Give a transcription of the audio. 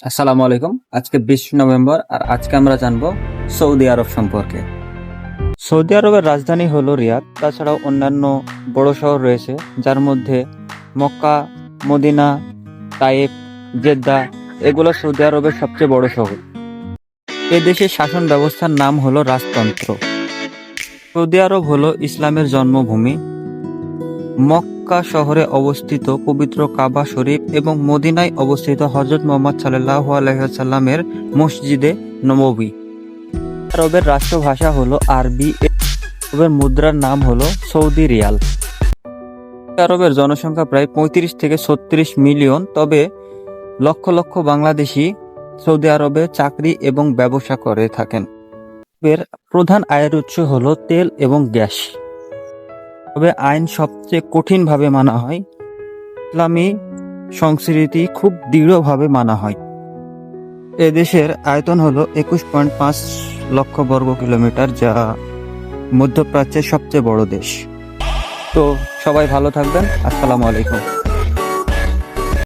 আসসালামু আলাইকুম। আজকে 20 নভেম্বর আর আজকে আমরা জানবো সৌদি আরব সম্পর্কে। সৌদি আরবের রাজধানী হলো রিয়াদ। তাছাড়াও অন্যান্য বড় শহর রয়েছে, যার মধ্যে মক্কা, মদিনা, তায়েফ, জেদ্দা এগুলো সৌদি আরবের সবচেয়ে বড় শহর। এ দেশের শাসন ব্যবস্থার নাম হলো রাজতন্ত্র। সৌদি আরব হলো ইসলামের জন্মভূমি। মক্কা শহরে অবস্থিত পবিত্র কাবা শরীফ এবং মদিনায় অবস্থিত হযরত মুহাম্মদ সাল্লাল্লাহু আলাইহি ওয়াসাল্লামের মসজিদে নববী। আরবের রাষ্ট্রভাষা হলো আরবি। আরবের মুদ্রার নাম হলো সৌদি রিয়াল। আরবের জনসংখ্যা প্রায় 35 থেকে 36 মিলিয়ন, তবে লক্ষ লক্ষ বাংলাদেশি সৌদি আরবে চাকরি এবং ব্যবসা করে থাকেন। এর প্রধান আয়ের উৎস হলো তেল এবং গ্যাস। তবে আইন সবচেয়ে কঠিনভাবে মানা হয়। ইসলামী সংস্কৃতি খুব দৃঢ়ভাবে মানা হয়। এদেশের আয়তন হলো 21.5 লক্ষ বর্গ কিলোমিটার, যা মধ্যপ্রাচ্যের সবচেয়ে বড় দেশ। তো সবাই ভালো থাকবেন। আসসালামু আলাইকুম।